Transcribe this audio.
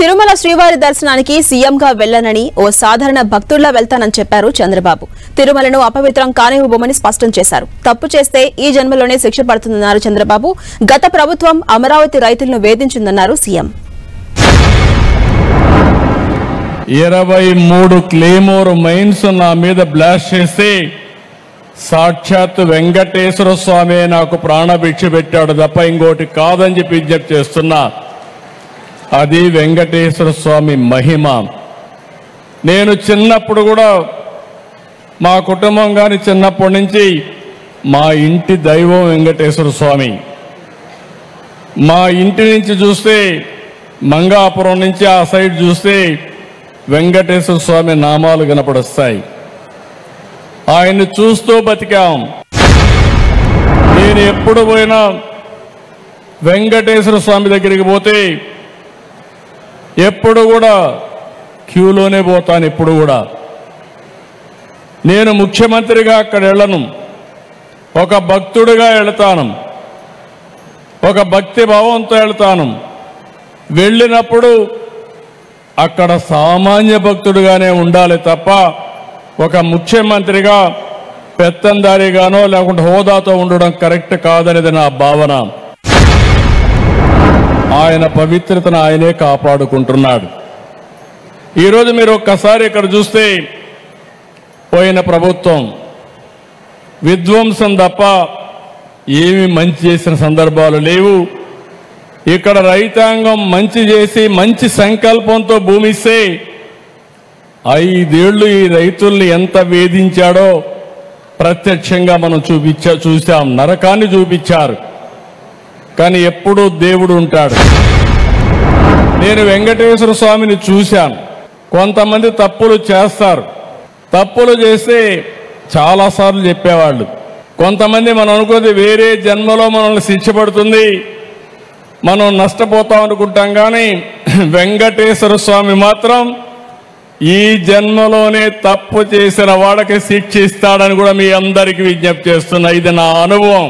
తిరుమల శ్రీవారి దర్శనానికి సీఎంగా వెళ్లనని ఓ సాధారణ భక్తుడిలా వెళ్తానని చెప్పారు చంద్రబాబు. తిరుమలను అపవిత్రం కానివ్వబోమని స్పష్టం చేశారు. తప్పు చేస్తే ఈ జన్మలోనే శిక్ష పడుతుందన్నారు చంద్రబాబు. గత ప్రభుత్వం అమరావతి రైతులను వేధించిందన్నారు సీఎం. 23 క్లేమోర్ మైన్స్ నా మీద బ్లాస్ట్ చేస్తే సాక్షాత్ వెంకటేశ్వర స్వామి నాకు ప్రాణభిక్ష పెట్టాడు తప్ప ఇంకోటి కాదని చెప్పి విజ్ఞప్తి చేస్తున్నా. అది వెంకటేశ్వర స్వామి మహిమ. నేను చిన్నప్పుడు కూడా మా కుటుంబం కానీ చిన్నప్పటి నుంచి మా ఇంటి దైవం వెంకటేశ్వర స్వామి. మా ఇంటి నుంచి చూస్తే మంగాపురం నుంచి ఆ సైడ్ చూస్తే వెంకటేశ్వర స్వామి నామాలు కనపడొస్తాయి. ఆయన్ని చూస్తూ బతికాం. నేను ఎప్పుడు పోయినా వెంకటేశ్వర స్వామి దగ్గరికి పోతే ఎప్పుడు కూడా క్యూలోనే పోతాను. ఎప్పుడు కూడా నేను ముఖ్యమంత్రిగా అక్కడ వెళ్ళను, ఒక భక్తుడిగా వెళతాను, ఒక భక్తి భావంతో వెళ్తాను. వెళ్ళినప్పుడు అక్కడ సామాన్య భక్తుడిగానే ఉండాలి తప్ప ఒక ముఖ్యమంత్రిగా పెత్తందారిగానో లేకుంటే హోదాతో ఉండడం కరెక్ట్ కాదనేది నా భావన. ఆయన పవిత్రతను ఆయనే కాపాడుకుంటున్నాడు. ఈరోజు మీరు ఒక్కసారి ఇక్కడ చూస్తే పోయిన ప్రభుత్వం విధ్వంసం తప్ప ఏమి మంచి చేసిన సందర్భాలు లేవు. ఇక్కడ రైతాంగం మంచి చేసి మంచి సంకల్పంతో భూమిస్తే 5 ఏళ్లు ఈ రైతుల్ని ఎంత వేధించాడో ప్రత్యక్షంగా మనం చూసాం. నరకాన్ని చూపించారు. కానీ ఎప్పుడూ దేవుడు ఉంటాడు. నేను వెంకటేశ్వర స్వామిని చూశాను. కొంతమంది తప్పులు చేస్తారు. తప్పులు చేస్తే చాలాసార్లు చెప్పేవాళ్ళు. కొంతమంది మనం అనుకోది వేరే జన్మలో మనల్ని శిక్ష పడుతుంది, మనం నష్టపోతాం అనుకుంటాం. కానీ వెంకటేశ్వర స్వామి మాత్రం ఈ జన్మలోనే తప్పు చేసిన వాడికి శిక్ష ఇస్తాడని కూడా మీ అందరికీ విజ్ఞప్తి చేస్తున్నా. ఇది నా అనుభవం.